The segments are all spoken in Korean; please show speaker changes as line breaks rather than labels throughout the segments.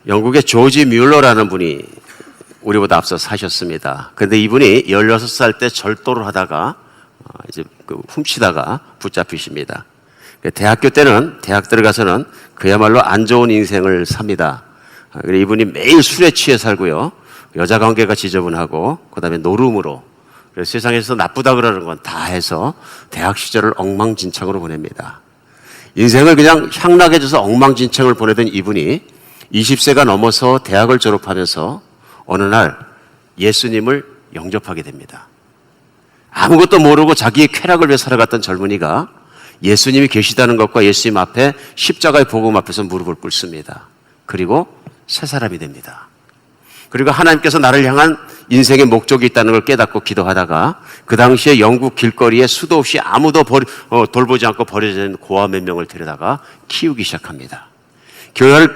영국의 조지 뮬러라는 분이 우리보다 앞서 사셨습니다. 그런데 이분이 16살 때 절도를 하다가 이제 훔치다가 붙잡히십니다. 대학교 때는, 대학 들어가서는 그야말로 안 좋은 인생을 삽니다. 이분이 매일 술에 취해 살고요. 여자 관계가 지저분하고, 그 다음에 노름으로, 세상에서 나쁘다 그러는 건 다 해서 대학 시절을 엉망진창으로 보냅니다. 인생을 그냥 향락해져서 엉망진창을 보내던 이분이 20세가 넘어서 대학을 졸업하면서 어느 날 예수님을 영접하게 됩니다. 아무것도 모르고 자기의 쾌락을 위해 살아갔던 젊은이가 예수님이 계시다는 것과 예수님 앞에 십자가의 복음 앞에서 무릎을 꿇습니다. 그리고 새 사람이 됩니다. 그리고 하나님께서 나를 향한 인생의 목적이 있다는 걸 깨닫고 기도하다가 그 당시에 영국 길거리에 수도 없이 아무도 돌보지 않고 버려진 고아 몇 명을 데려다가 키우기 시작합니다.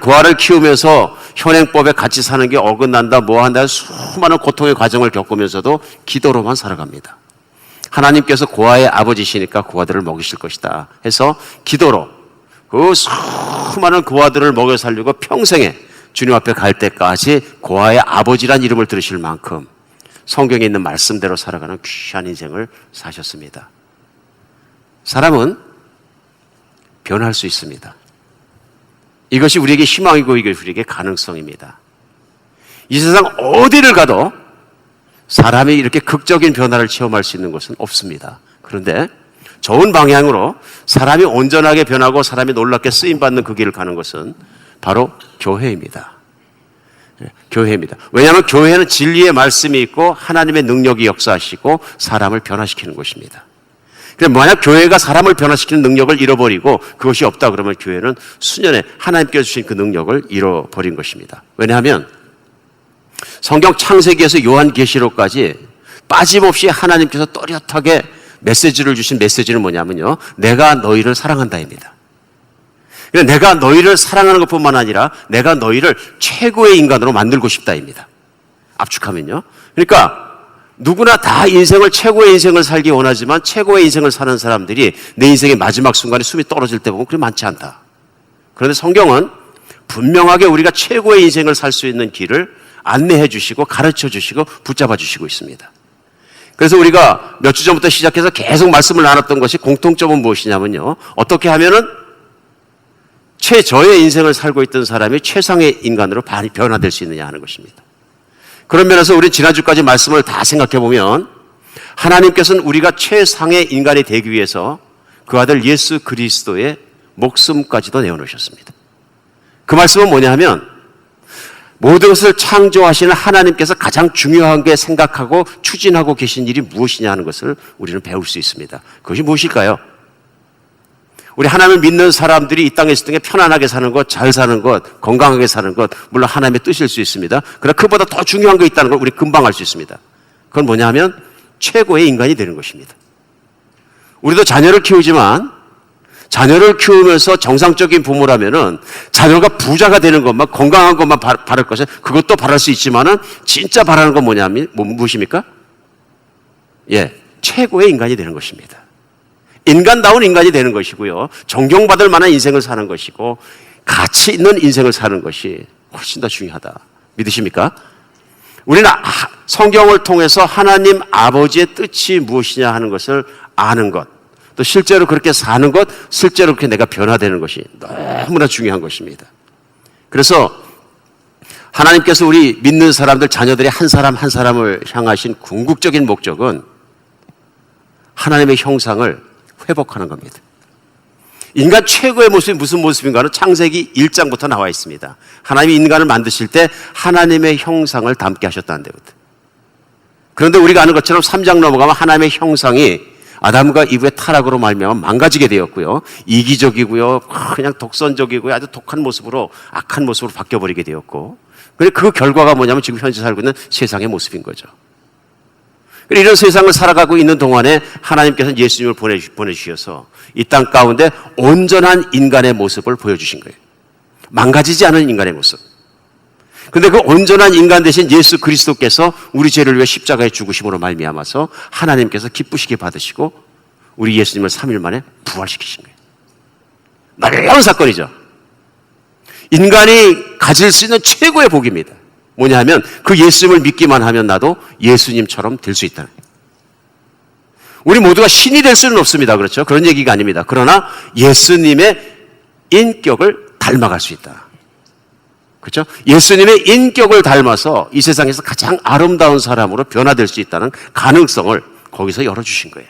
고아를 키우면서 현행법에 같이 사는 게 어긋난다, 뭐한다, 수많은 고통의 과정을 겪으면서도 기도로만 살아갑니다. 하나님께서 고아의 아버지시니까 고아들을 먹이실 것이다 해서 기도로 그 수많은 고아들을 먹여 살리고 평생에 주님 앞에 갈 때까지 고아의 아버지란 이름을 들으실 만큼 성경에 있는 말씀대로 살아가는 귀한 인생을 사셨습니다. 사람은 변할 수 있습니다. 이것이 우리에게 희망이고 이것이 우리에게 가능성입니다. 이 세상 어디를 가도 사람이 이렇게 극적인 변화를 체험할 수 있는 것은 없습니다. 그런데 좋은 방향으로 사람이 온전하게 변하고 사람이 놀랍게 쓰임받는 그 길을 가는 것은 바로 교회입니다. 교회입니다. 왜냐하면 교회는 진리의 말씀이 있고 하나님의 능력이 역사하시고 사람을 변화시키는 것입니다. 그런데 만약 교회가 사람을 변화시키는 능력을 잃어버리고 그것이 없다 그러면 교회는 수년에 하나님께서 주신 그 능력을 잃어버린 것입니다. 왜냐하면 성경 창세기에서 요한계시록까지 빠짐없이 하나님께서 또렷하게 메시지를 주신 메시지는 뭐냐면요, 내가 너희를 사랑한다입니다. 내가 너희를 사랑하는 것뿐만 아니라 내가 너희를 최고의 인간으로 만들고 싶다입니다. 압축하면요. 그러니까 누구나 다 인생을 최고의 인생을 살기 원하지만 최고의 인생을 사는 사람들이 내 인생의 마지막 순간에 숨이 떨어질 때 보면 그렇게 많지 않다. 그런데 성경은 분명하게 우리가 최고의 인생을 살 수 있는 길을 안내해 주시고 가르쳐 주시고 붙잡아 주시고 있습니다. 그래서 우리가 몇 주 전부터 시작해서 계속 말씀을 나눴던 것이 공통점은 무엇이냐면요, 어떻게 하면은 최저의 인생을 살고 있던 사람이 최상의 인간으로 변화될 수 있느냐 하는 것입니다. 그런 면에서 우리 지난주까지 말씀을 다 생각해 보면 하나님께서는 우리가 최상의 인간이 되기 위해서 그 아들 예수 그리스도의 목숨까지도 내어놓으셨습니다. 그 말씀은 뭐냐 하면 모든 것을 창조하시는 하나님께서 가장 중요한 게 생각하고 추진하고 계신 일이 무엇이냐 하는 것을 우리는 배울 수 있습니다. 그것이 무엇일까요? 우리 하나님을 믿는 사람들이 이 땅에 있을 때 편안하게 사는 것, 잘 사는 것, 건강하게 사는 것, 물론 하나님의 뜻일 수 있습니다. 그러나 그보다 더 중요한 거 있다는 걸 우리 금방 알 수 있습니다. 그건 뭐냐 하면 최고의 인간이 되는 것입니다. 우리도 자녀를 키우지만 자녀를 키우면서 정상적인 부모라면은 자녀가 부자가 되는 것만, 건강한 것만 바랄 것은 그것도 바랄 수 있지만은 진짜 바라는 건 뭐냐면 무엇입니까? 최고의 인간이 되는 것입니다. 인간다운 인간이 되는 것이고요, 존경받을 만한 인생을 사는 것이고 가치 있는 인생을 사는 것이 훨씬 더 중요하다. 믿으십니까? 우리는 성경을 통해서 하나님 아버지의 뜻이 무엇이냐 하는 것을 아는 것, 또 실제로 그렇게 사는 것, 실제로 그렇게 내가 변화되는 것이 너무나 중요한 것입니다. 그래서 하나님께서 우리 믿는 사람들, 자녀들이 한 사람 한 사람을 향하신 궁극적인 목적은 하나님의 형상을 회복하는 겁니다. 인간 최고의 모습이 무슨 모습인가는 창세기 1장부터 나와 있습니다. 하나님이 인간을 만드실 때 하나님의 형상을 담게 하셨다는 데부터. 그런데 우리가 아는 것처럼 3장 넘어가면 하나님의 형상이 아담과 이브의 타락으로 말미암아 망가지게 되었고요, 이기적이고요, 그냥 독선적이고요, 아주 독한 모습으로, 악한 모습으로 바뀌어버리게 되었고, 그 결과가 뭐냐면 지금 현재 살고 있는 세상의 모습인 거죠. 이런 세상을 살아가고 있는 동안에 하나님께서는 예수님을 보내주셔서 이 땅 가운데 온전한 인간의 모습을 보여주신 거예요. 망가지지 않은 인간의 모습. 그런데 그 온전한 인간 대신 예수 그리스도께서 우리 죄를 위해 십자가에 죽으심으로 말미암아서 하나님께서 기쁘시게 받으시고 우리 예수님을 3일 만에 부활시키신 거예요. 놀라운 사건이죠. 인간이 가질 수 있는 최고의 복입니다. 뭐냐 하면 그 예수님을 믿기만 하면 나도 예수님처럼 될 수 있다는 거예요. 우리 모두가 신이 될 수는 없습니다. 그렇죠? 그런 얘기가 아닙니다. 그러나 예수님의 인격을 닮아갈 수 있다. 그렇죠? 예수님의 인격을 닮아서 이 세상에서 가장 아름다운 사람으로 변화될 수 있다는 가능성을 거기서 열어주신 거예요.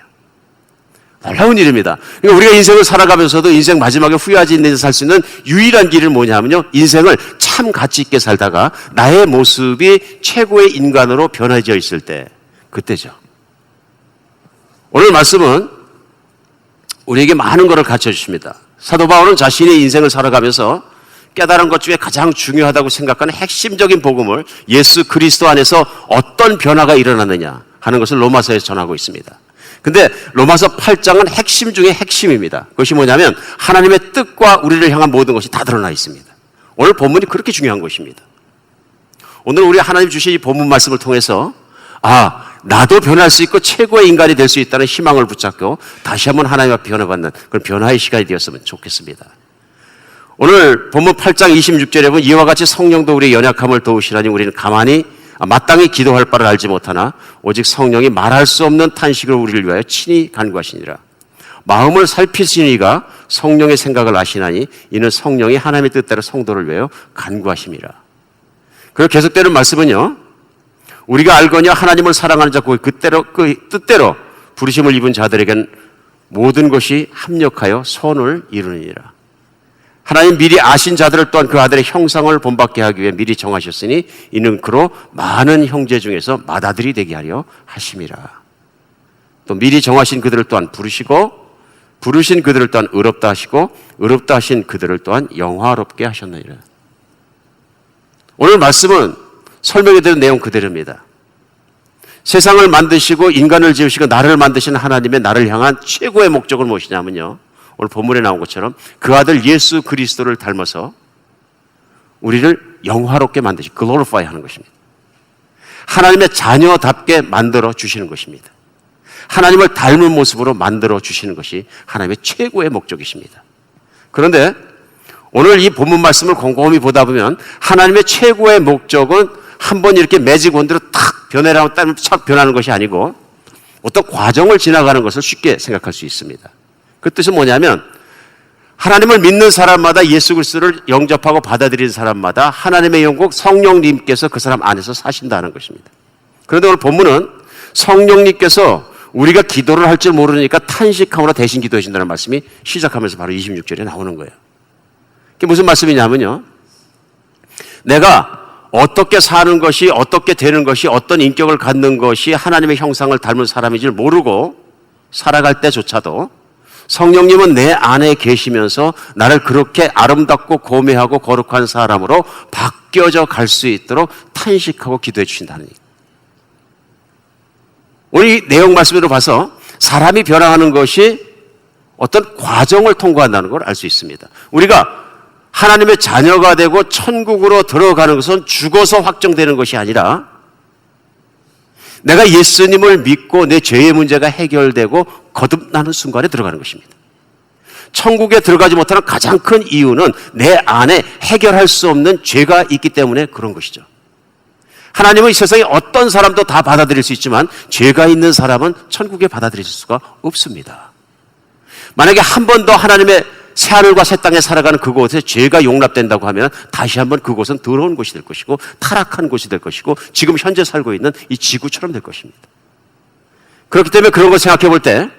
놀라운 일입니다. 그러니까 우리가 인생을 살아가면서도 인생 마지막에 후회하지 않는 살 수 있는 유일한 길은 뭐냐면요, 인생을 참 가치 있게 살다가 나의 모습이 최고의 인간으로 변해져 있을 때, 그때죠. 오늘 말씀은 우리에게 많은 것을 가르쳐 주십니다. 사도 바울은 자신의 인생을 살아가면서 깨달은 것 중에 가장 중요하다고 생각하는 핵심적인 복음을, 예수 그리스도 안에서 어떤 변화가 일어나느냐 하는 것을 로마서에서 전하고 있습니다. 근데 로마서 8장은 핵심 중에 핵심입니다. 그것이 뭐냐면 하나님의 뜻과 우리를 향한 모든 것이 다 드러나 있습니다. 오늘 본문이 그렇게 중요한 것입니다. 오늘 우리 하나님 주신 이 본문 말씀을 통해서 나도 변할 수 있고 최고의 인간이 될 수 있다는 희망을 붙잡고 다시 한번 하나님 앞에 변화받는 그런 변화의 시간이 되었으면 좋겠습니다. 오늘 본문 8장 26절에 보면 이와 같이 성령도 우리의 연약함을 도우시라니 우리는 가만히 마땅히 기도할 바를 알지 못하나 오직 성령이 말할 수 없는 탄식으로 우리를 위하여 친히 간구하시니라. 마음을 살피시는 이가 성령의 생각을 아시나니 이는 성령이 하나님의 뜻대로 성도를 위하여 간구하심이라. 그리고 계속되는 말씀은요, 우리가 알거니와 하나님을 사랑하는 자 그 뜻대로 부르심을 입은 자들에겐 모든 것이 합력하여 선을 이루느니라. 하나님 미리 아신 자들을 또한 그 아들의 형상을 본받게 하기 위해 미리 정하셨으니 이는 그로 많은 형제 중에서 맏아들이 되게 하려 하심이라. 또 미리 정하신 그들을 또한 부르시고 부르신 그들을 또한 의롭다 하시고 의롭다 하신 그들을 또한 영화롭게 하셨느니라. 오늘 말씀은 설명해 드린 내용 그대로입니다. 세상을 만드시고 인간을 지으시고 나를 만드신 하나님의 나를 향한 최고의 목적은 무엇이냐면요, 오늘 본문에 나온 것처럼 그 아들 예수 그리스도를 닮아서 우리를 영화롭게 만드시, 글로리파이 하는 것입니다. 하나님의 자녀답게 만들어 주시는 것입니다. 하나님을 닮은 모습으로 만들어 주시는 것이 하나님의 최고의 목적이십니다. 그런데 오늘 이 본문 말씀을 곰곰이 보다 보면 하나님의 최고의 목적은 한번 이렇게 매직 원대로 탁 변해라고 따면 착 변하는 것이 아니고 어떤 과정을 지나가는 것을 쉽게 생각할 수 있습니다. 그 뜻은 뭐냐면 하나님을 믿는 사람마다 예수 그리스도를 영접하고 받아들이는 사람마다 하나님의 영국 성령님께서 그 사람 안에서 사신다는 것입니다. 그런데 오늘 본문은 성령님께서 우리가 기도를 할 줄 모르니까 탄식함으로 대신 기도해 준다는 말씀이 시작하면서 바로 26절에 나오는 거예요. 그게 무슨 말씀이냐면요, 내가 어떻게 사는 것이, 어떻게 되는 것이, 어떤 인격을 갖는 것이 하나님의 형상을 닮은 사람인지를 모르고 살아갈 때조차도 성령님은 내 안에 계시면서 나를 그렇게 아름답고 고매하고 거룩한 사람으로 바뀌어져 갈 수 있도록 탄식하고 기도해 주신다는 얘기. 우리 내용 말씀으로 봐서 사람이 변화하는 것이 어떤 과정을 통과한다는 걸 알 수 있습니다. 우리가 하나님의 자녀가 되고 천국으로 들어가는 것은 죽어서 확정되는 것이 아니라 내가 예수님을 믿고 내 죄의 문제가 해결되고 거듭나는 순간에 들어가는 것입니다. 천국에 들어가지 못하는 가장 큰 이유는 내 안에 해결할 수 없는 죄가 있기 때문에 그런 것이죠. 하나님은 이 세상에 어떤 사람도 다 받아들일 수 있지만 죄가 있는 사람은 천국에 받아들일 수가 없습니다. 만약에 한 번 더 하나님의 새하늘과 새 땅에 살아가는 그곳에 죄가 용납된다고 하면 다시 한번 그곳은 더러운 곳이 될 것이고 타락한 곳이 될 것이고 지금 현재 살고 있는 이 지구처럼 될 것입니다. 그렇기 때문에 그런 걸 생각해 볼 때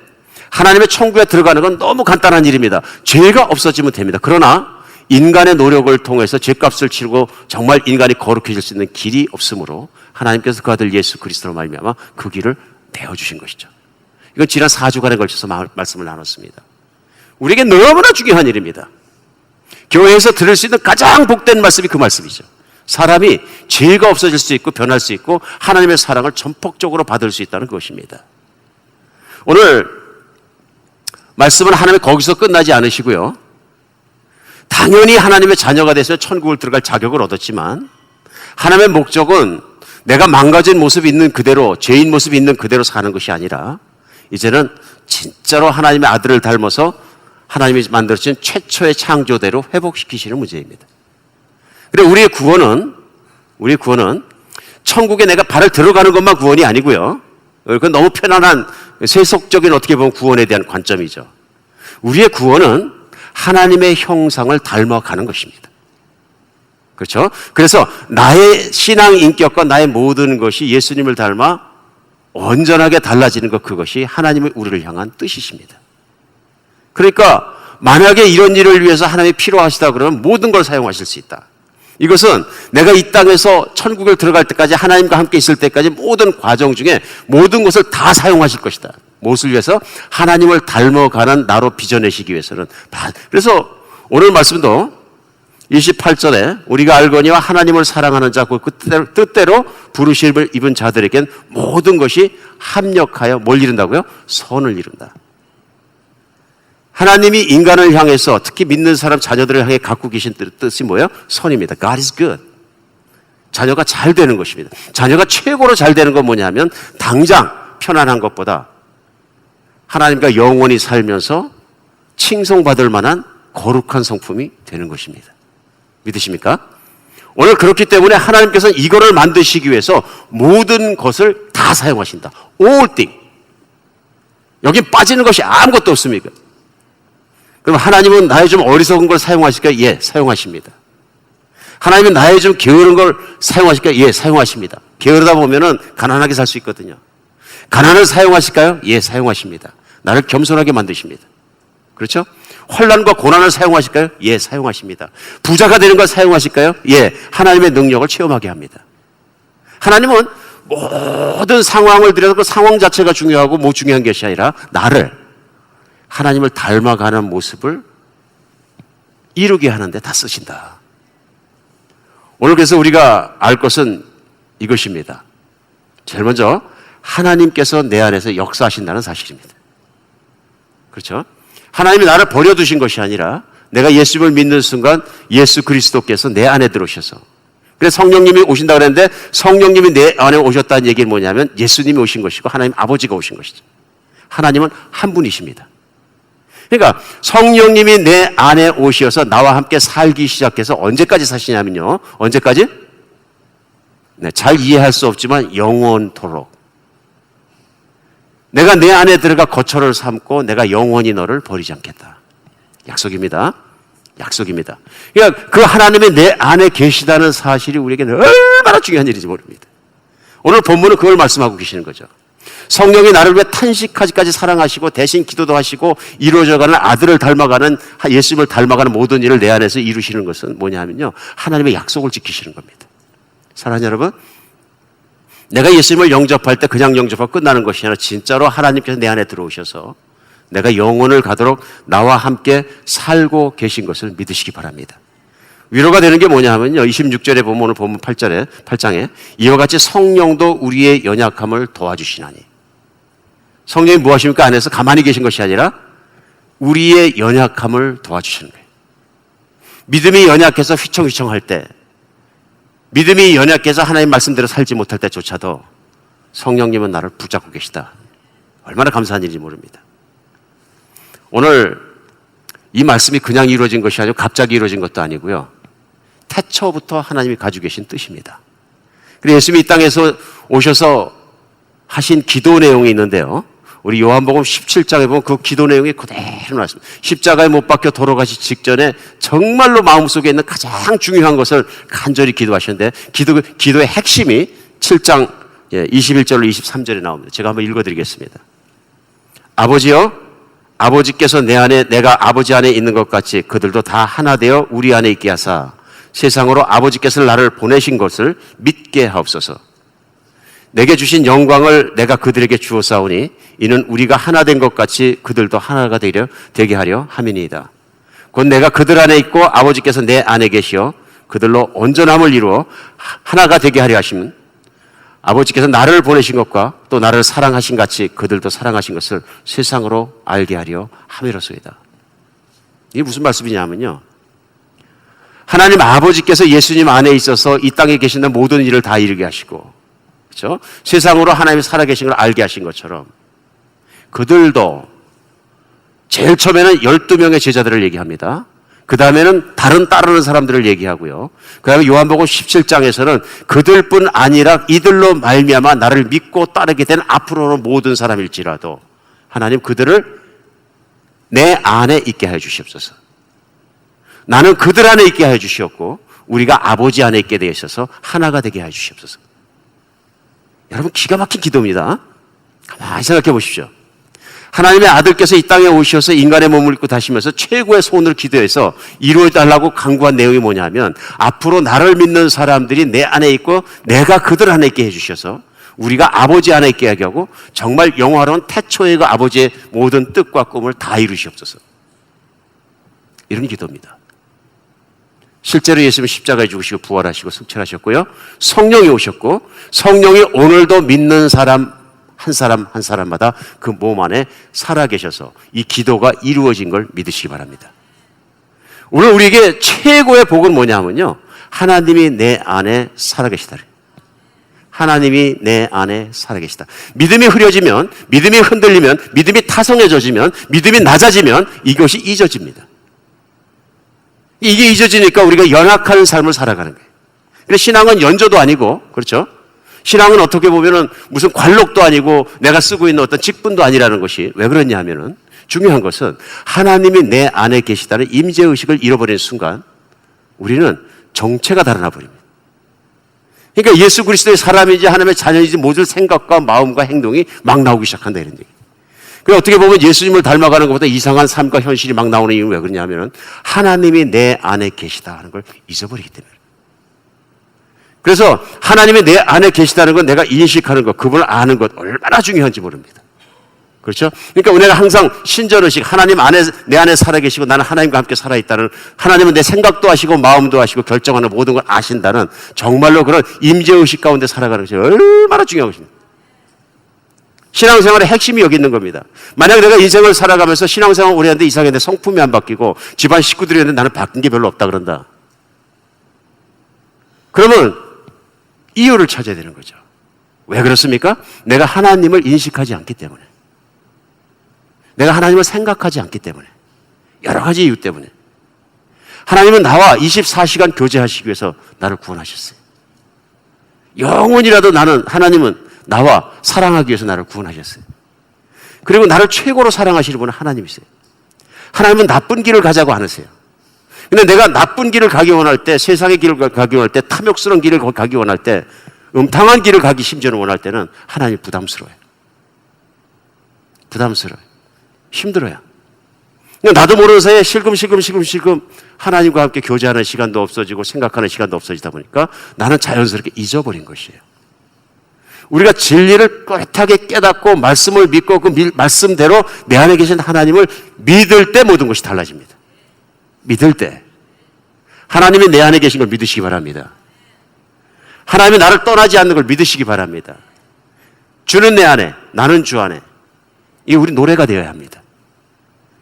하나님의 천국에 들어가는 건 너무 간단한 일입니다. 죄가 없어지면 됩니다. 그러나 인간의 노력을 통해서 죄값을 치르고 정말 인간이 거룩해질 수 있는 길이 없으므로 하나님께서 그 아들 예수 그리스도로 말미암아 그 길을 내어주신 것이죠. 이건 지난 4주간에 걸쳐서 말씀을 나눴습니다. 우리에게 너무나 중요한 일입니다. 교회에서 들을 수 있는 가장 복된 말씀이 그 말씀이죠. 사람이 죄가 없어질 수 있고 변할 수 있고 하나님의 사랑을 전폭적으로 받을 수 있다는 것입니다. 오늘 말씀은 하나님이 거기서 끝나지 않으시고요. 당연히 하나님의 자녀가 돼서 천국을 들어갈 자격을 얻었지만 하나님의 목적은 내가 망가진 모습이 있는 그대로, 죄인 모습이 있는 그대로 사는 것이 아니라 이제는 진짜로 하나님의 아들을 닮아서 하나님이 만들어진 최초의 창조대로 회복시키시는 문제입니다. 그래, 우리의 구원은 천국에 내가 발을 들어가는 것만 구원이 아니고요. 그건 너무 편안한 세속적인 어떻게 보면 구원에 대한 관점이죠. 우리의 구원은 하나님의 형상을 닮아가는 것입니다. 그렇죠? 그래서 나의 신앙 인격과 나의 모든 것이 예수님을 닮아 온전하게 달라지는 것, 그것이 하나님의 우리를 향한 뜻이십니다. 그러니까 만약에 이런 일을 위해서 하나님이 필요하시다 그러면 모든 걸 사용하실 수 있다. 이것은 내가 이 땅에서 천국을 들어갈 때까지 하나님과 함께 있을 때까지 모든 과정 중에 모든 것을 다 사용하실 것이다. 무엇을 위해서? 하나님을 닮아가는 나로 빚어내시기 위해서는. 그래서 오늘 말씀도 28절에 우리가 알거니와 하나님을 사랑하는 자, 그 뜻대로 부르심을 입은 자들에겐 모든 것이 합력하여 뭘 이룬다고요? 선을 이룬다. 하나님이 인간을 향해서 특히 믿는 사람 자녀들을 향해 갖고 계신 뜻이 뭐예요? 선입니다. God is good. 자녀가 잘 되는 것입니다. 자녀가 최고로 잘 되는 건 뭐냐면 당장 편안한 것보다 하나님과 영원히 살면서 칭송받을 만한 거룩한 성품이 되는 것입니다. 믿으십니까? 오늘 그렇기 때문에 하나님께서는 이거를 만드시기 위해서 모든 것을 다 사용하신다. All thing. 여기 빠지는 것이 아무것도 없습니까? 그럼 하나님은 나의 좀 어리석은 걸 사용하실까요? 예, 사용하십니다. 하나님은 나의 좀 게으른 걸 사용하실까요? 예, 사용하십니다. 게으르다 보면은 가난하게 살 수 있거든요. 가난을 사용하실까요? 예, 사용하십니다. 나를 겸손하게 만드십니다. 그렇죠? 환난과 고난을 사용하실까요? 예, 사용하십니다. 부자가 되는 걸 사용하실까요? 예, 하나님의 능력을 체험하게 합니다. 하나님은 모든 상황을 들여서 그 상황 자체가 중요하고 뭐 중요한 것이 아니라 나를 하나님을 닮아가는 모습을 이루게 하는데 다 쓰신다. 오늘 그래서 우리가 알 것은 이것입니다. 제일 먼저 하나님께서 내 안에서 역사하신다는 사실입니다. 그렇죠? 하나님이 나를 버려두신 것이 아니라 내가 예수님을 믿는 순간 예수 그리스도께서 내 안에 들어오셔서, 그래서 성령님이 오신다 그랬는데 성령님이 내 안에 오셨다는 얘기는 뭐냐면 예수님이 오신 것이고 하나님 아버지가 오신 것이죠. 하나님은 한 분이십니다. 그러니까 성령님이 내 안에 오셔서 나와 함께 살기 시작해서 언제까지 사시냐면요. 언제까지? 네, 잘 이해할 수 없지만 영원토록. 내가 내 안에 들어가 거처를 삼고 내가 영원히 너를 버리지 않겠다. 약속입니다. 약속입니다. 그러니까 그 하나님이 내 안에 계시다는 사실이 우리에게는 얼마나 중요한 일인지 모릅니다. 오늘 본문은 그걸 말씀하고 계시는 거죠. 성령이 나를 위해 탄식하기까지 사랑하시고 대신 기도도 하시고 이루어져가는 아들을 닮아가는, 예수님을 닮아가는 모든 일을 내 안에서 이루시는 것은 뭐냐면요, 하나님의 약속을 지키시는 겁니다. 사랑하는 여러분, 내가 예수님을 영접할 때 그냥 영접하고 끝나는 것이 아니라 진짜로 하나님께서 내 안에 들어오셔서 내가 영원을 가도록 나와 함께 살고 계신 것을 믿으시기 바랍니다. 위로가 되는 게 뭐냐 하면요, 26절에 보면 오늘 본문 8장에 이와 같이 성령도 우리의 연약함을 도와주시나니. 성령이 뭐 하십니까? 안에서 가만히 계신 것이 아니라 우리의 연약함을 도와주시는 거예요. 믿음이 연약해서 휘청휘청할 때, 믿음이 연약해서 하나님 말씀대로 살지 못할 때조차도 성령님은 나를 붙잡고 계시다. 얼마나 감사한 일인지 모릅니다. 오늘 이 말씀이 그냥 이루어진 것이 아니고 갑자기 이루어진 것도 아니고요, 태초부터 하나님이 가지고 계신 뜻입니다. 그래서 예수님이 이 땅에서 오셔서 하신 기도 내용이 있는데요, 우리 요한복음 17장에 보면 그 기도 내용이 그대로 나왔습니다. 십자가에 못 박혀 돌아가시 직전에 정말로 마음속에 있는 가장 중요한 것을 간절히 기도하셨는데, 기도의 핵심이 7장 21절로 23절에 나옵니다. 제가 한번 읽어드리겠습니다. 아버지여, 아버지께서 내 안에, 내가 아버지 안에 있는 것 같이 그들도 다 하나 되어 우리 안에 있게 하사 세상으로 아버지께서 나를 보내신 것을 믿게 하옵소서. 내게 주신 영광을 내가 그들에게 주었사오니 이는 우리가 하나 된 것 같이 그들도 하나가 되게 하려 함이니이다. 곧 내가 그들 안에 있고 아버지께서 내 안에 계시어 그들로 온전함을 이루어 하나가 되게 하려 하시면 아버지께서 나를 보내신 것과 또 나를 사랑하신 같이 그들도 사랑하신 것을 세상으로 알게 하려 함이로소이다. 이게 무슨 말씀이냐면요, 하나님 아버지께서 예수님 안에 있어서 이 땅에 계시는 모든 일을 다 이루게 하시고, 그렇죠? 세상으로 하나님이 살아계신 걸 알게 하신 것처럼 그들도 제일 처음에는 12명의 제자들을 얘기합니다. 그 다음에는 다른 따르는 사람들을 얘기하고요. 그 다음에 요한복음 17장에서는 그들뿐 아니라 이들로 말미암아 나를 믿고 따르게 된 앞으로는 모든 사람일지라도 하나님 그들을 내 안에 있게 하여 주시옵소서. 나는 그들 안에 있게 하여 주시옵고 우리가 아버지 안에 있게 되어 있어서 하나가 되게 하여 주시옵소서. 여러분 기가 막힌 기도입니다. 가만히 생각해 보십시오. 하나님의 아들께서 이 땅에 오셔서 인간의 몸을 입고 다시면서 최고의 소원을 기도해서 이루어달라고 간구한 내용이 뭐냐면 앞으로 나를 믿는 사람들이 내 안에 있고 내가 그들 안에 있게 해주셔서 우리가 아버지 안에 있게 하게 하고 정말 영화로운 태초의 그 아버지의 모든 뜻과 꿈을 다 이루시옵소서. 이런 기도입니다. 실제로 예수님은 십자가에 죽으시고 부활하시고 승천하셨고요. 성령이 오셨고 성령이 오늘도 믿는 사람 한 사람 한 사람마다 그 몸 안에 살아계셔서 이 기도가 이루어진 걸 믿으시기 바랍니다. 오늘 우리에게 최고의 복은 뭐냐면요. 하나님이 내 안에 살아계시다. 하나님이 내 안에 살아계시다. 믿음이 흐려지면, 믿음이 흔들리면, 믿음이 타성해져지면, 믿음이 낮아지면 이것이 잊어집니다. 이게 잊어지니까 우리가 연약한 삶을 살아가는 거예요. 근데 신앙은 연조도 아니고, 그렇죠? 신앙은 어떻게 보면은 무슨 관록도 아니고 내가 쓰고 있는 어떤 직분도 아니라는 것이 왜 그러냐 하면은 중요한 것은 하나님이 내 안에 계시다는 임재의식을 잃어버리는 순간 우리는 정체가 달아나 버립니다. 그러니까 예수 그리스도의 사람인지 하나님의 자녀인지 모든 생각과 마음과 행동이 막 나오기 시작한다 이런 얘기예요. 그래 어떻게 보면 예수님을 닮아가는 것보다 이상한 삶과 현실이 막 나오는 이유는 왜 그러냐 하면은 하나님이 내 안에 계시다 하는 걸 잊어버리기 때문에. 그래서 하나님이 내 안에 계시다는 건 내가 인식하는 것, 그분을 아는 것 얼마나 중요한지 모릅니다. 그렇죠? 그러니까 우리가 항상 신전의식, 하나님 안에, 내 안에 살아계시고 나는 하나님과 함께 살아있다는, 하나님은 내 생각도 하시고 마음도 하시고 결정하는 모든 걸 아신다는 정말로 그런 임재의식 가운데 살아가는 것이 얼마나 중요한 것입니다. 신앙생활의 핵심이 여기 있는 겁니다. 만약 내가 인생을 살아가면서 신앙생활 오래 했는데 이상했는데 성품이 안 바뀌고 집안 식구들이 했는데 나는 바뀐 게 별로 없다 그런다. 그러면 이유를 찾아야 되는 거죠. 왜 그렇습니까? 내가 하나님을 인식하지 않기 때문에. 내가 하나님을 생각하지 않기 때문에. 여러 가지 이유 때문에. 하나님은 나와 24시간 교제하시기 위해서 나를 구원하셨어요. 영원이라도 하나님은 나와 사랑하기 위해서 나를 구원하셨어요. 그리고 나를 최고로 사랑하시는 분은 하나님이세요. 하나님은 나쁜 길을 가자고 않으세요. 근데 내가 나쁜 길을 가기 원할 때, 세상의 길을 가기 원할 때, 탐욕스러운 길을 가기 원할 때, 음탕한 길을 가기 심지어는 원할 때는 하나님이 부담스러워요. 부담스러워요. 힘들어요. 나도 모르는 사이에 실금실금 하나님과 함께 교제하는 시간도 없어지고 생각하는 시간도 없어지다 보니까 나는 자연스럽게 잊어버린 것이에요. 우리가 진리를 뚜렷하게 깨닫고 말씀을 믿고 그 말씀대로 내 안에 계신 하나님을 믿을 때 모든 것이 달라집니다. 믿을 때 하나님이 내 안에 계신 걸 믿으시기 바랍니다. 하나님이 나를 떠나지 않는 걸 믿으시기 바랍니다. 주는 내 안에, 나는 주 안에. 이게 우리 노래가 되어야 합니다.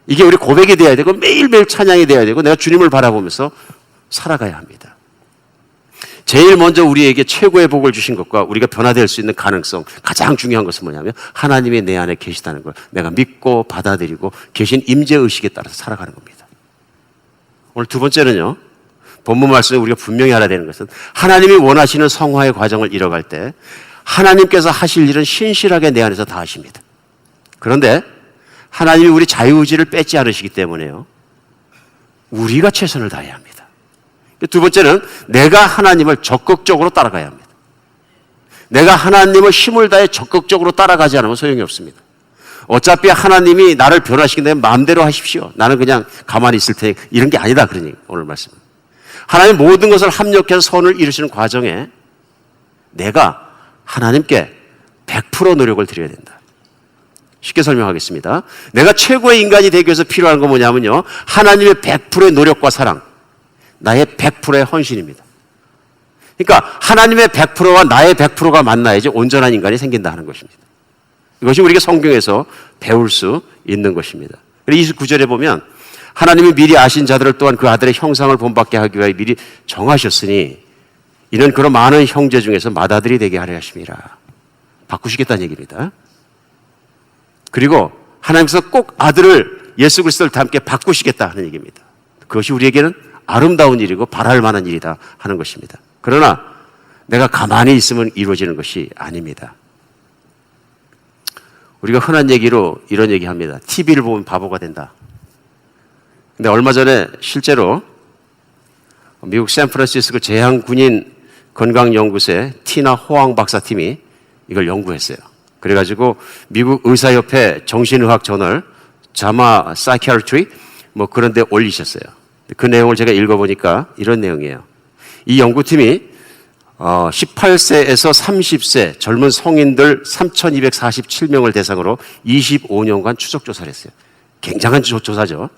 이게 우리 고백이 되어야 되고 매일매일 찬양이 되어야 되고 내가 주님을 바라보면서 살아가야 합니다. 제일 먼저 우리에게 최고의 복을 주신 것과 우리가 변화될 수 있는 가능성, 가장 중요한 것은 뭐냐면 하나님이 내 안에 계시다는 걸 내가 믿고 받아들이고 계신 임재의식에 따라서 살아가는 겁니다. 오늘 두 번째는요, 본문 말씀에 우리가 분명히 알아야 되는 것은 하나님이 원하시는 성화의 과정을 이뤄갈 때 하나님께서 하실 일은 신실하게 내 안에서 다 하십니다. 그런데 하나님이 우리 자유의지를 뺏지 않으시기 때문에요, 우리가 최선을 다해야 합니다. 두 번째는 내가 하나님을 적극적으로 따라가야 합니다. 내가 하나님을 힘을 다해 적극적으로 따라가지 않으면 소용이 없습니다. 어차피 하나님이 나를 변화시킨다면 마음대로 하십시오. 나는 그냥 가만히 있을 테니 이런 게 아니다. 그러니 오늘 말씀은 하나님 모든 것을 합력해서 선을 이루시는 과정에 내가 하나님께 100% 노력을 드려야 된다. 쉽게 설명하겠습니다. 내가 최고의 인간이 되기 위해서 필요한 건 뭐냐면요, 하나님의 100%의 노력과 사랑, 나의 100%의 헌신입니다. 그러니까 하나님의 100%와 나의 100%가 만나야지 온전한 인간이 생긴다 하는 것입니다. 이것이 우리가 성경에서 배울 수 있는 것입니다. 그래서 29절에 보면 하나님이 미리 아신 자들을 또한 그 아들의 형상을 본받게 하기 위하여 미리 정하셨으니 이는 그런 많은 형제 중에서 맏아들이 되게 하려 하심이라. 바꾸시겠다는 얘기입니다. 그리고 하나님께서 꼭 아들을, 예수 그리스도를 닮게 바꾸시겠다 하는 얘기입니다. 그것이 우리에게는 아름다운 일이고 바랄 만한 일이다 하는 것입니다. 그러나 내가 가만히 있으면 이루어지는 것이 아닙니다. 우리가 흔한 얘기로 이런 얘기합니다. TV를 보면 바보가 된다. 근데 얼마 전에 실제로 미국 샌프란시스코 재향군인 건강연구소의 티나 호황 박사팀이 이걸 연구했어요. 그래가지고 미국 의사협회 정신의학 저널 자마 사이키아트리 뭐 그런 데 올리셨어요. 그 내용을 제가 읽어보니까 이런 내용이에요. 이 연구팀이 18세에서 30세 젊은 성인들 3,247명을 대상으로 25년간 추적 조사를 했어요. 굉장한 조사죠.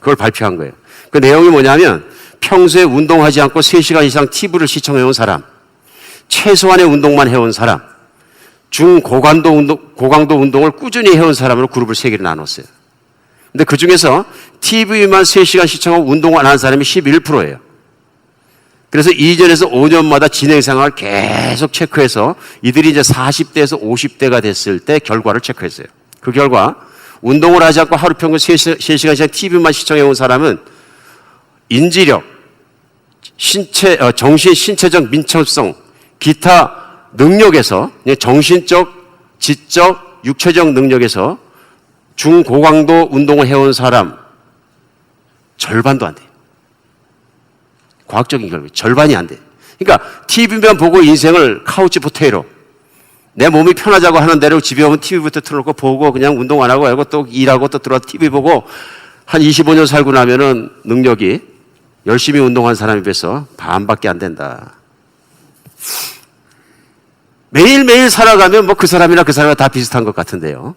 그걸 발표한 거예요. 그 내용이 뭐냐면 평소에 운동하지 않고 3시간 이상 TV를 시청해온 사람, 최소한의 운동만 해온 사람, 중고강도 운동을 꾸준히 해온 사람으로 그룹을 3개로 나눴어요. 근데 그 중에서 TV만 3시간 시청하고 운동 안 한 사람이 11%예요. 그래서 2년에서 5년마다 진행 상황을 계속 체크해서 이들이 이제 40대에서 50대가 됐을 때 결과를 체크했어요. 그 결과 운동을 하지 않고 하루 평균 3시간 이상 TV만 시청해온 사람은 인지력, 신체적 민첩성, 기타 능력에서 정신적, 지적, 육체적 능력에서 중고강도 운동을 해온 사람 절반도 안 돼요. 과학적인 결과 절반이 안 돼요. 그러니까 TV만 보고 인생을 카우치 포테이로 내 몸이 편하자고 하는 대로 집에 오면 TV부터 틀어놓고 보고 그냥 운동 안 하고 또 일하고 또 들어와 TV 보고 한 25년 살고 나면은 능력이 열심히 운동한 사람에 비해서 반밖에 안 된다. 매일매일 살아가면 뭐 그 사람이나 그 사람과 다 비슷한 것 같은데요.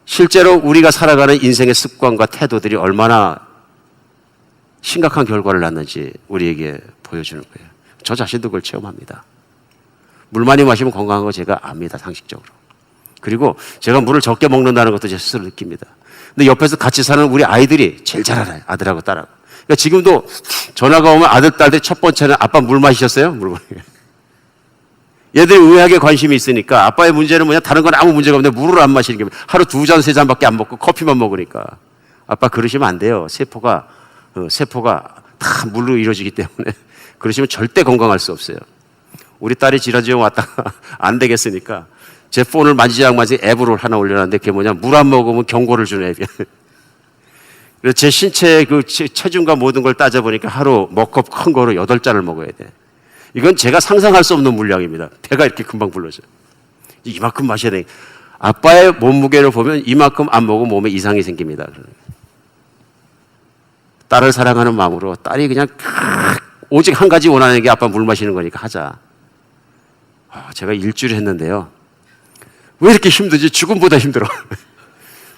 실제로 우리가 살아가는 인생의 습관과 태도들이 얼마나 심각한 결과를 낳는지 우리에게 보여주는 거예요. 저 자신도 그걸 체험합니다. 물 많이 마시면 건강한 거 제가 압니다, 상식적으로. 그리고 제가 물을 적게 먹는다는 것도 제 스스로 느낍니다. 근데 옆에서 같이 사는 우리 아이들이 제일 잘 알아요. 아들하고 딸하고. 그러니까 지금도 전화가 오면 아들, 딸들 첫 번째는 아빠 물 마시셨어요? 얘들이 의학에 관심이 있으니까 아빠의 문제는 뭐냐? 다른 건 아무 문제가 없는데 물을 안 마시는 게 하루 2잔, 3잔밖에 안 먹고 커피만 먹으니까. 아빠 그러시면 안 돼요. 세포가 다 물로 이루어지기 때문에 그러시면 절대 건강할 수 없어요. 우리 딸이 지라지용 왔다가 안 되겠으니까 제 폰을 만지작만지 앱으로 하나 올려놨는데 그게 뭐냐? 물 안 먹으면 경고를 주는 앱이야. 그래서 제 신체의 그 체중과 모든 걸 따져보니까 하루 먹컵 큰 거로 8잔을 먹어야 돼. 이건 제가 상상할 수 없는 물량입니다. 배가 이렇게 금방 불러져요. 이만큼 마셔야 돼. 아빠의 몸무게를 보면 이만큼 안 먹으면 몸에 이상이 생깁니다. 딸을 사랑하는 마음으로 딸이 그냥 오직 한 가지 원하는 게 아빠 물 마시는 거니까 하자. 제가 일주일 했는데요. 왜 이렇게 힘들지? 죽음보다 힘들어.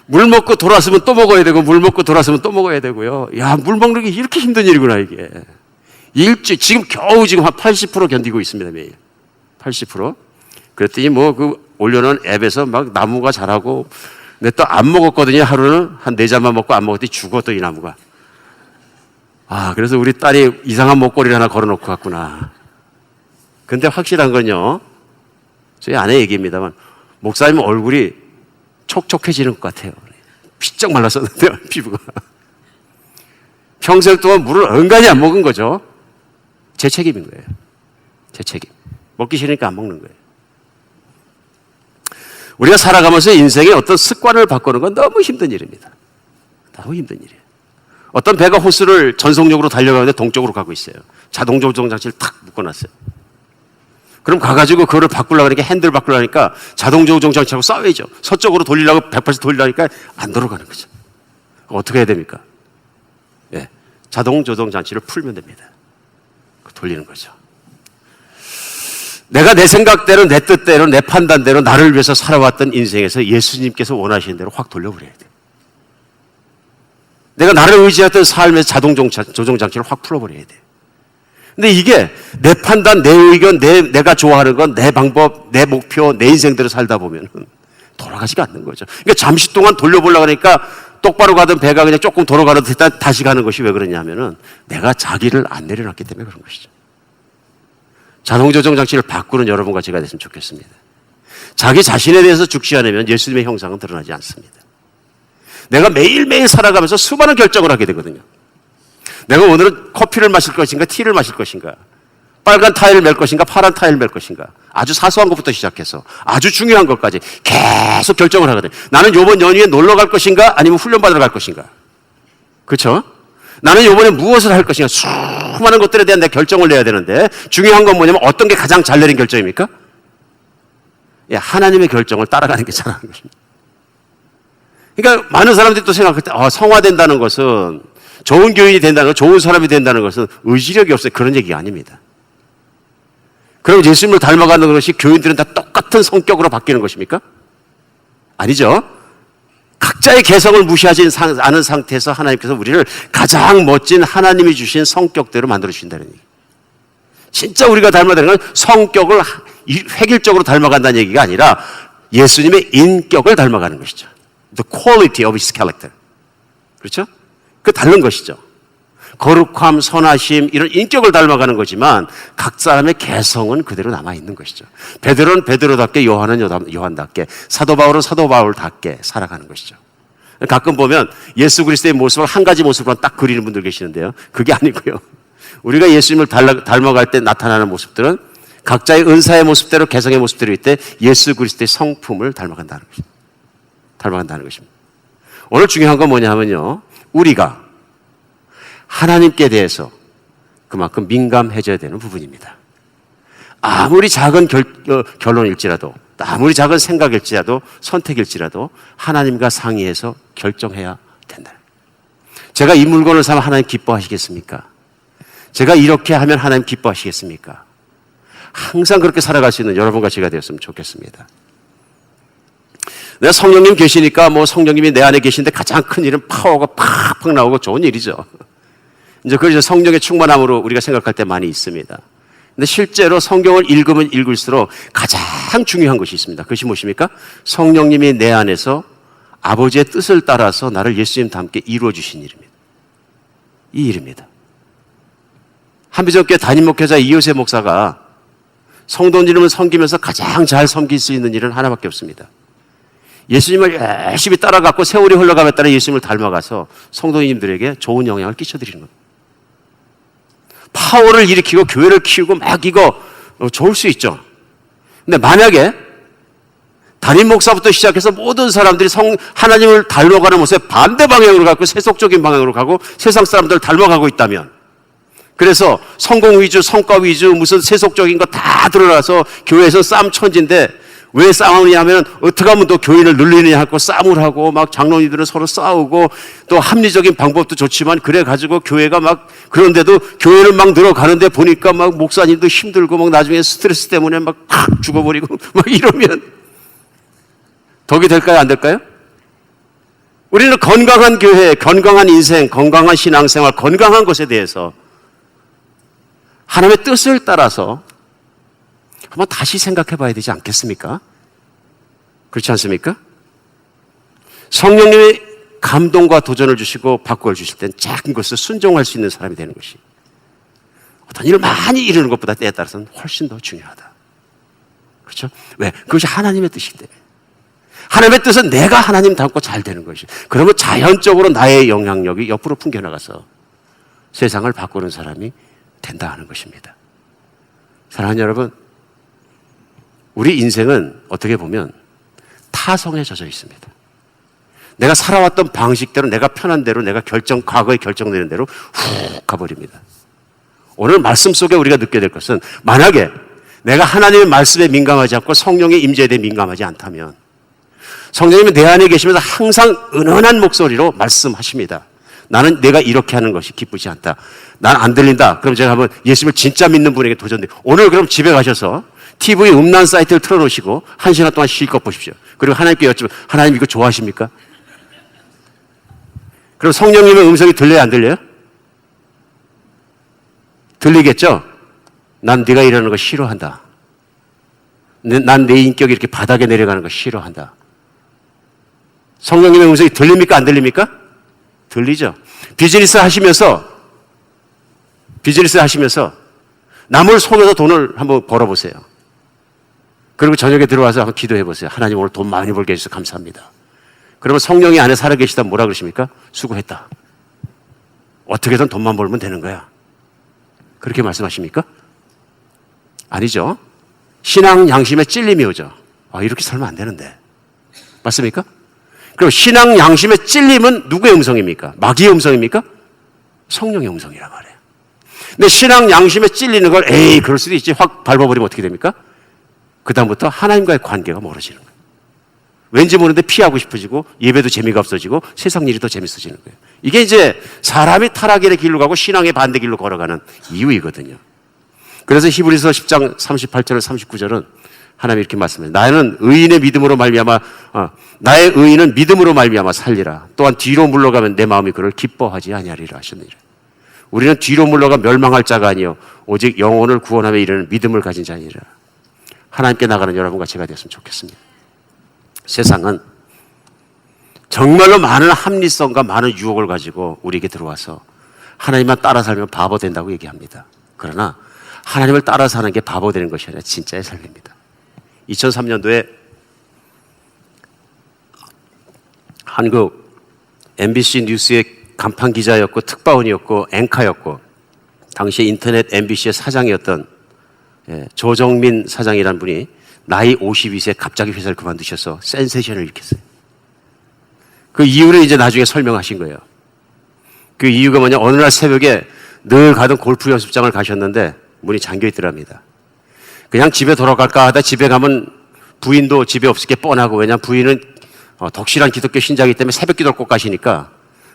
물 먹고 돌아서면 또 먹어야 되고 물 먹고 돌아서면 또 먹어야 되고요. 야, 물 먹는 게 이렇게 힘든 일이구나 이게. 일주일 지금 겨우 지금 한 80% 견디고 있습니다 매일. 80%. 그랬더니 뭐 그 올려놓은 앱에서 막 나무가 자라고 근데 또 안 먹었거든요. 하루는 한 4잔만 먹고 안 먹었더니 죽어 또 이 나무가. 그래서 우리 딸이 이상한 목걸이를 하나 걸어놓고 갔구나. 근데 확실한 건요. 저희 아내 얘기입니다만 목사님 얼굴이 촉촉해지는 것 같아요. 피쩍 말랐었는데요, 피부가. 평생 동안 물을 은간히 안 먹은 거죠. 제 책임인 거예요. 제 책임. 먹기 싫으니까 안 먹는 거예요. 우리가 살아가면서 인생의 어떤 습관을 바꾸는 건 너무 힘든 일입니다. 너무 힘든 일이에요. 어떤 배가 호수를 전속력으로 달려가는데 동쪽으로 가고 있어요. 자동 조종 장치를 탁 묶어놨어요. 그럼 가가지고 그거를 바꾸려고 하니까 핸들 바꾸려고 하니까 자동 조종 장치하고 싸워야죠. 서쪽으로 돌리려고 180 돌리려니까 안 돌아가는 거죠. 어떻게 해야 됩니까? 예, 자동 조종 장치를 풀면 됩니다. 돌리는 거죠. 내가 내 생각대로, 내 뜻대로, 내 판단대로 나를 위해서 살아왔던 인생에서 예수님께서 원하시는 대로 확 돌려버려야 돼요. 내가 나를 의지했던 삶의 자동 조종 장치를 확 풀어버려야 돼요. 근데 이게 내 판단, 내 의견, 내가 좋아하는 건 내 방법, 내 목표, 내 인생대로 살다 보면 돌아가지가 않는 거죠. 그러니까 잠시 동안 돌려보려고 하니까 똑바로 가던 배가 그냥 조금 돌아가는 듯 다시 가는 것이 왜 그러냐면은 내가 자기를 안 내려놨기 때문에 그런 것이죠. 자동조정 장치를 바꾸는 여러분과 제가 됐으면 좋겠습니다. 자기 자신에 대해서 죽지 않으면 예수님의 형상은 드러나지 않습니다. 내가 매일매일 살아가면서 수많은 결정을 하게 되거든요. 내가 오늘은 커피를 마실 것인가, 티를 마실 것인가, 빨간 타일을 맬 것인가, 파란 타일을 맬 것인가, 아주 사소한 것부터 시작해서 아주 중요한 것까지 계속 결정을 하거든요. 나는 이번 연휴에 놀러 갈 것인가, 아니면 훈련받으러 갈 것인가. 그렇죠? 나는 이번에 무엇을 할 것인가, 수많은 것들에 대한 내 결정을 내야 되는데, 중요한 건 뭐냐면 어떤 게 가장 잘 내린 결정입니까? 예, 하나님의 결정을 따라가는 게 잘하는 것입니다. 그러니까 많은 사람들이 또 생각할 때 성화된다는 것은, 좋은 교인이 된다는 것, 좋은 사람이 된다는 것은 의지력이 없어요. 그런 얘기가 아닙니다. 그럼 예수님을 닮아가는 것이 교인들은 다 똑같은 성격으로 바뀌는 것입니까? 아니죠. 각자의 개성을 무시하지 않은 상태에서 하나님께서 우리를 가장 멋진 하나님이 주신 성격대로 만들어 주신다는 얘기. 진짜 우리가 닮아가는 건 성격을 획일적으로 닮아간다는 얘기가 아니라 예수님의 인격을 닮아가는 것이죠. The quality of his character. 그렇죠? 그 다른 것이죠. 거룩함, 선하심, 이런 인격을 닮아가는 거지만 각 사람의 개성은 그대로 남아있는 것이죠. 베드로는 베드로답게, 요한은 요한답게, 사도 바울은 사도 바울답게 살아가는 것이죠. 가끔 보면 예수 그리스도의 모습을 한 가지 모습으로 딱 그리는 분들 계시는데요. 그게 아니고요. 우리가 예수님을 닮아갈 때 나타나는 모습들은 각자의 은사의 모습대로, 개성의 모습대로 있을 때 예수 그리스도의 성품을 닮아간다는 것입니다. 닮아간다는 것입니다. 오늘 중요한 건 뭐냐면요, 우리가 하나님께 대해서 그만큼 민감해져야 되는 부분입니다. 아무리 작은 결론일지라도, 아무리 작은 생각일지라도, 선택일지라도 하나님과 상의해서 결정해야 된다. 제가 이 물건을 사면 하나님 기뻐하시겠습니까? 제가 이렇게 하면 하나님 기뻐하시겠습니까? 항상 그렇게 살아갈 수 있는 여러분과 제가 되었으면 좋겠습니다. 내가 성령님 계시니까 뭐 성령님이 내 안에 계신데 가장 큰 일은 파워가 팍팍 나오고 좋은 일이죠. 이제 그래서 성령의 충만함으로 우리가 생각할 때 많이 있습니다. 근데 실제로 성경을 읽으면 읽을수록 가장 중요한 것이 있습니다. 그것이 무엇입니까? 성령님이 내 안에서 아버지의 뜻을 따라서 나를 예수님 닮게 이루어 주신 일입니다. 이 일입니다. 한비전교회 담임 목회자 이효세 목사가 성도님을 섬기면서 가장 잘 섬길 수 있는 일은 하나밖에 없습니다. 예수님을 열심히 따라갔고 세월이 흘러감에 따라 예수님을 닮아가서 성도님들에게 좋은 영향을 끼쳐드리는 겁니다. 파워를 일으키고 교회를 키우고 막 이거 좋을 수 있죠. 근데 만약에 담임 목사부터 시작해서 모든 사람들이 하나님을 닮아가는 모습에 반대 방향으로 가고 세속적인 방향으로 가고 세상 사람들을 닮아가고 있다면, 그래서 성공 위주, 성과 위주, 무슨 세속적인 거 다 들어가서 교회에서 싸움 천지인데, 왜 싸우느냐면 어떻게 하면 또 교인을 늘리느냐 하고 싸움을 하고, 막 장로님들은 서로 싸우고, 또 합리적인 방법도 좋지만 그래 가지고 교회가 막, 그런데도 교회를 막 늘어가는데 보니까 막 목사님도 힘들고 막 나중에 스트레스 때문에 막 죽어버리고 막 이러면 덕이 될까요, 안 될까요? 우리는 건강한 교회, 건강한 인생, 건강한 신앙생활, 건강한 것에 대해서 하나님의 뜻을 따라서 한번 다시 생각해 봐야 되지 않겠습니까? 그렇지 않습니까? 성령님의 감동과 도전을 주시고 바꾸어 주실 때는 작은 것을 순종할 수 있는 사람이 되는 것이, 어떤 일을 많이 이루는 것보다 때에 따라서는 훨씬 더 중요하다. 그렇죠? 왜? 그것이 하나님의 뜻이기 때문에. 하나님의 뜻은 내가 하나님 닮고 잘 되는 것이, 그러면 자연적으로 나의 영향력이 옆으로 풍겨나가서 세상을 바꾸는 사람이 된다 하는 것입니다. 사랑하는 여러분, 우리 인생은 어떻게 보면 타성에 젖어 있습니다. 내가 살아왔던 방식대로, 내가 편한 대로, 내가 과거에 결정되는 대로 훅 가버립니다. 오늘 말씀 속에 우리가 느껴야 될 것은, 만약에 내가 하나님의 말씀에 민감하지 않고 성령의 임재에 대해 민감하지 않다면, 성령님이 내 안에 계시면서 항상 은은한 목소리로 말씀하십니다. 나는 내가 이렇게 하는 것이 기쁘지 않다. 난 안 들린다. 그럼 제가 한번 예수님을 진짜 믿는 분에게 도전드려요. 오늘 그럼 집에 가셔서 TV 음란 사이트를 틀어놓으시고 1시간 동안 실컷 보십시오. 그리고 하나님께 여쭤보면, 하나님 이거 좋아하십니까? 그럼 성령님의 음성이 들려요, 안 들려요? 들리겠죠? 난 네가 이러는 거 싫어한다. 난 내 인격이 이렇게 바닥에 내려가는 거 싫어한다. 성령님의 음성이 들립니까, 안 들립니까? 들리죠. 비즈니스 하시면서 남을 속여서 돈을 한번 벌어보세요. 그리고 저녁에 들어와서 한번 기도해 보세요. 하나님 오늘 돈 많이 벌게 해주셔서 감사합니다. 그러면 성령이 안에 살아계시다 뭐라 그러십니까? 수고했다. 어떻게든 돈만 벌면 되는 거야. 그렇게 말씀하십니까? 아니죠. 신앙 양심에 찔림이 오죠. 이렇게 살면 안 되는데. 맞습니까? 그럼 신앙 양심에 찔림은 누구의 음성입니까? 마귀의 음성입니까? 성령의 음성이란 말이에요. 근데 신앙 양심에 찔리는 걸 그럴 수도 있지 확 밟아버리면 어떻게 됩니까? 그 다음부터 하나님과의 관계가 멀어지는 거예요. 왠지 모르는데 피하고 싶어지고 예배도 재미가 없어지고 세상 일이 더 재밌어지는 거예요. 이게 이제 사람이 타락의 길로 가고 신앙의 반대 길로 걸어가는 이유이거든요. 그래서 히브리서 10장 38절 39절은 하나님이 이렇게 말씀해요. 나의 의인은 믿음으로 말미암아 살리라. 또한 뒤로 물러가면 내 마음이 그를 기뻐하지 아니하리라 하셨느니라. 우리는 뒤로 물러가 멸망할 자가 아니요 오직 영혼을 구원하며 이르는 믿음을 가진 자니라. 하나님께 나가는 여러분과 제가 되었으면 좋겠습니다. 세상은 정말로 많은 합리성과 많은 유혹을 가지고 우리에게 들어와서 하나님만 따라 살면 바보 된다고 얘기합니다. 그러나 하나님을 따라 사는 게 바보 되는 것이 아니라 진짜의 삶입니다. 2003년도에 한국 MBC 뉴스의 간판 기자였고 특파원이었고 앵커였고 당시 인터넷 MBC의 사장이었던 조정민 사장이라는 분이 나이 52세 갑자기 회사를 그만두셔서 센세이션을 일으켰어요. 그 이유를 이제 나중에 설명하신 거예요. 그 이유가 뭐냐, 어느 날 새벽에 늘 가던 골프 연습장을 가셨는데 문이 잠겨 있더랍니다. 그냥 집에 돌아갈까 하다 집에 가면 부인도 집에 없을 게 뻔하고, 왜냐하면 부인은 덕실한 기독교 신자이기 때문에 새벽 기도를 꼭 가시니까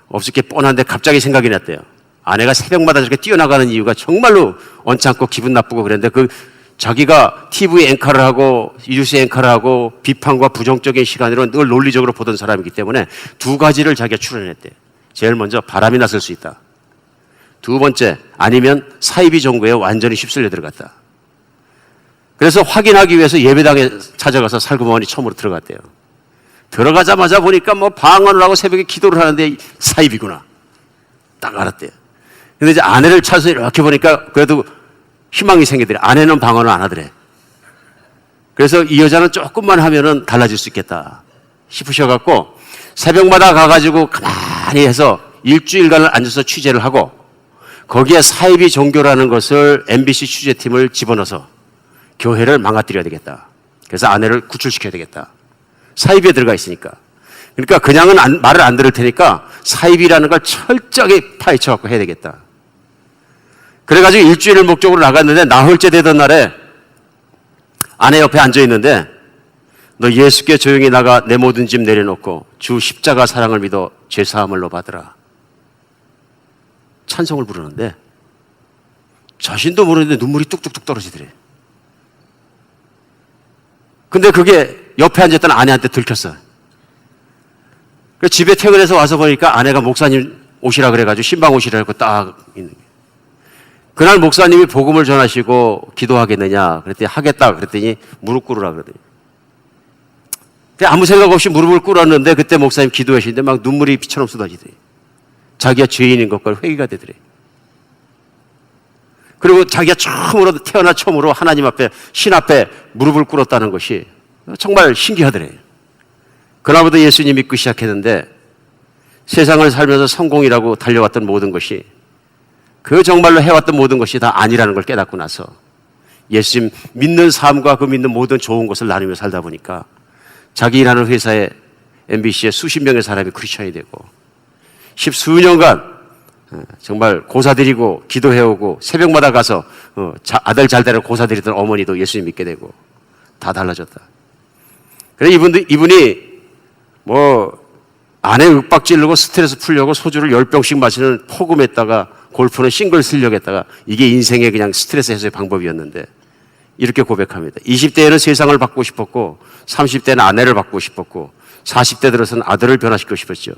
없을 게 뻔한데 갑자기 생각이 났대요. 아내가 새벽마다 저렇게 뛰어나가는 이유가 정말로 언짢고 기분 나쁘고 그랬는데 자기가 TV 앵커를 하고 뉴스 앵커를 하고 비판과 부정적인 시간으로 늘 논리적으로 보던 사람이기 때문에 두 가지를 자기가 추론했대요. 제일 먼저 바람이 났을 수 있다. 두 번째, 아니면 사이비 종교에 완전히 휩쓸려 들어갔다. 그래서 확인하기 위해서 예배당에 찾아가서 살구멍이 처음으로 들어갔대요. 들어가자마자 보니까 방언을 하고 새벽에 기도를 하는데 사이비구나. 딱 알았대요. 근데 이제 아내를 찾아서 이렇게 보니까 그래도 희망이 생기더래. 아내는 방언을 안 하더래. 그래서 이 여자는 조금만 하면은 달라질 수 있겠다 싶으셔갖고 새벽마다 가가지고 가만히 해서 일주일간을 앉아서 취재를 하고 거기에 사이비 종교라는 것을 MBC 취재팀을 집어넣어서 교회를 망가뜨려야 되겠다. 그래서 아내를 구출시켜야 되겠다. 사이비에 들어가 있으니까. 그러니까 그냥은 말을 안 들을 테니까 사이비라는 걸 철저하게 파헤쳐갖고 해야 되겠다. 그래가지고 일주일을 목적으로 나갔는데 나흘째 되던 날에 아내 옆에 앉아있는데 너 예수께 조용히 나가 내 모든 짐 내려놓고 주 십자가 사랑을 믿어 죄사함을 너 받으라. 찬송을 부르는데 자신도 모르는데 눈물이 뚝뚝뚝 떨어지더래. 근데 그게 옆에 앉았던 아내한테 들켰어. 그래서 집에 퇴근해서 와서 보니까 아내가 목사님 오시라 그래가지고 신방 오시라 고 딱 있는 거예요. 그날 목사님이 복음을 전하시고 기도하겠느냐 그랬더니 하겠다 그랬더니 무릎 꿇으라 그러더니 아무 생각 없이 무릎을 꿇었는데 그때 목사님 기도하시는데 막 눈물이 비처럼 쏟아지더래. 자기가 죄인인 것과 회개가 되더래. 그리고 자기가 태어나 처음으로 하나님 앞에 신 앞에 무릎을 꿇었다는 것이 정말 신기하더래. 그날부터 예수님 믿고 시작했는데 세상을 살면서 성공이라고 달려왔던 모든 것이 그 정말로 해왔던 모든 것이 다 아니라는 걸 깨닫고 나서 예수님 믿는 삶과 그 믿는 모든 좋은 것을 나누며 살다 보니까 자기 일하는 회사에 MBC에 수십 명의 사람이 크리스천이 되고 십수년간 정말 고사드리고 기도해오고 새벽마다 가서 아들 잘 되라고 고사드리던 어머니도 예수님 믿게 되고 다 달라졌다. 그래 이분이 아내 윽박 지르고 스트레스 풀려고 소주를 10병씩 마시는 포금했다가 골프는 싱글 쓰려고 했다가 이게 인생의 그냥 스트레스 해소의 방법이었는데 이렇게 고백합니다. 20대에는 세상을 바꾸고 싶었고 30대는 아내를 바꾸고 싶었고 40대 들어서는 아들을 변화시키고 싶었죠.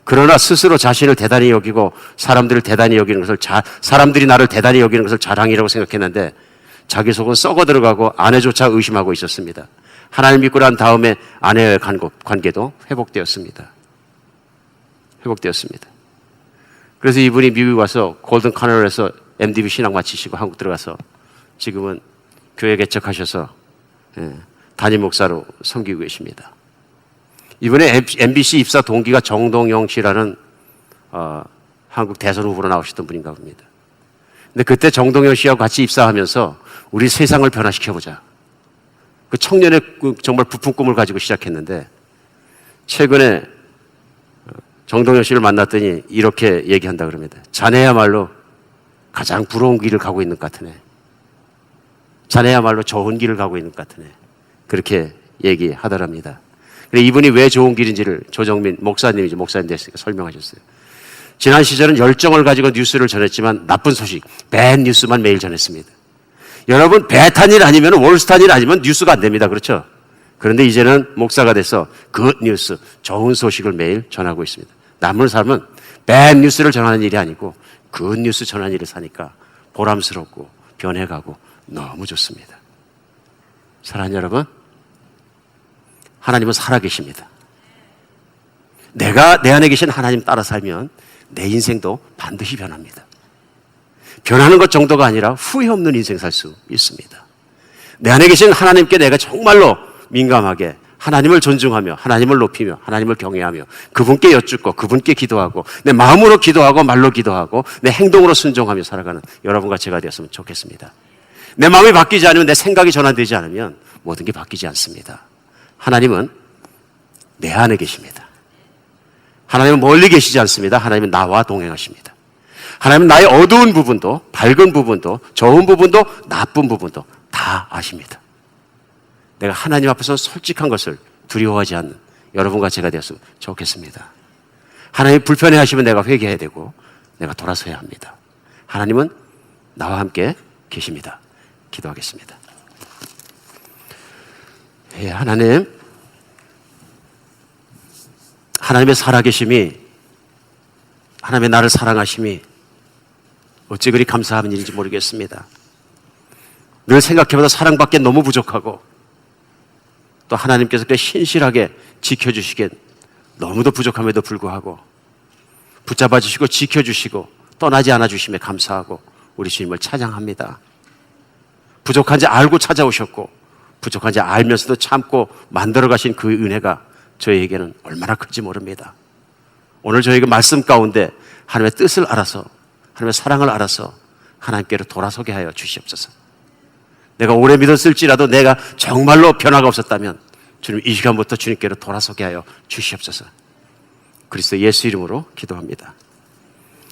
그러나 스스로 자신을 대단히 여기고 사람들을 대단히 여기는 것을 사람들이 나를 대단히 여기는 것을 자랑이라고 생각했는데 자기 속은 썩어 들어가고 아내조차 의심하고 있었습니다. 하나님 믿고 난 다음에 아내와의 관계도 회복되었습니다. 그래서 이분이 미국 와서 골든 카널에서 MDB 신학 마치시고 한국 들어가서 지금은 교회 개척하셔서 담임 목사로 섬기고 계십니다. 이번에 MBC 입사 동기가 정동영 씨라는 한국 대선 후보로 나오셨던 분인가 봅니다. 근데 그때 정동영 씨하고 같이 입사하면서 우리 세상을 변화시켜보자. 그 청년의 정말 부푼 꿈을 가지고 시작했는데 최근에 정동영 씨를 만났더니 이렇게 얘기한다 그럽니다. 자네야말로 가장 부러운 길을 가고 있는 것 같으네. 자네야말로 좋은 길을 가고 있는 것 같으네. 그렇게 얘기하더랍니다. 이분이 왜 좋은 길인지를 조정민 목사님 됐으니까 설명하셨어요. 지난 시절은 열정을 가지고 뉴스를 전했지만 나쁜 소식, 배드 뉴스만 매일 전했습니다. 여러분, 배탄 일 아니면 월스탄 일 아니면 뉴스가 안 됩니다. 그렇죠? 그런데 이제는 목사가 돼서 굿 뉴스, 좋은 소식을 매일 전하고 있습니다. 남은 삶은 배드 뉴스를 전하는 일이 아니고 굿 뉴스 전하는 일을 사니까 보람스럽고 변해가고 너무 좋습니다. 사랑하는 여러분, 하나님은 살아계십니다. 내가 내 안에 계신 하나님 따라 살면 내 인생도 반드시 변합니다. 변하는 것 정도가 아니라 후회 없는 인생 살 수 있습니다. 내 안에 계신 하나님께 내가 정말로 민감하게 하나님을 존중하며 하나님을 높이며 하나님을 경외하며 그분께 여쭙고 그분께 기도하고 내 마음으로 기도하고 말로 기도하고 내 행동으로 순종하며 살아가는 여러분과 제가 되었으면 좋겠습니다. 내 마음이 바뀌지 않으면 내 생각이 전환되지 않으면 모든 게 바뀌지 않습니다. 하나님은 내 안에 계십니다. 하나님은 멀리 계시지 않습니다. 하나님은 나와 동행하십니다. 하나님은 나의 어두운 부분도 밝은 부분도 좋은 부분도 나쁜 부분도 다 아십니다. 내가 하나님 앞에서 솔직한 것을 두려워하지 않는 여러분과 제가 되었으면 좋겠습니다. 하나님 불편해하시면 내가 회개해야 되고 내가 돌아서야 합니다. 하나님은 나와 함께 계십니다. 기도하겠습니다. 예, 하나님의 살아계심이, 하나님의 나를 사랑하심이 어찌 그리 감사한 일인지 모르겠습니다. 늘 생각해보다 사랑받기엔 너무 부족하고 또 하나님께서 그 신실하게 지켜주시기엔 너무도 부족함에도 불구하고 붙잡아 주시고 지켜주시고 떠나지 않아 주심에 감사하고 우리 주님을 찬양합니다. 부족한지 알고 찾아오셨고 부족한지 알면서도 참고 만들어 가신 그 은혜가 저희에게는 얼마나 큰지 모릅니다. 오늘 저희가 말씀 가운데 하나님의 뜻을 알아서 하나님의 사랑을 알아서 하나님께로 돌아서게 하여 주시옵소서. 내가 오래 믿었을지라도 내가 정말로 변화가 없었다면 주님 이 시간부터 주님께로 돌아서게 하여 주시옵소서. 그리스도 예수 이름으로 기도합니다.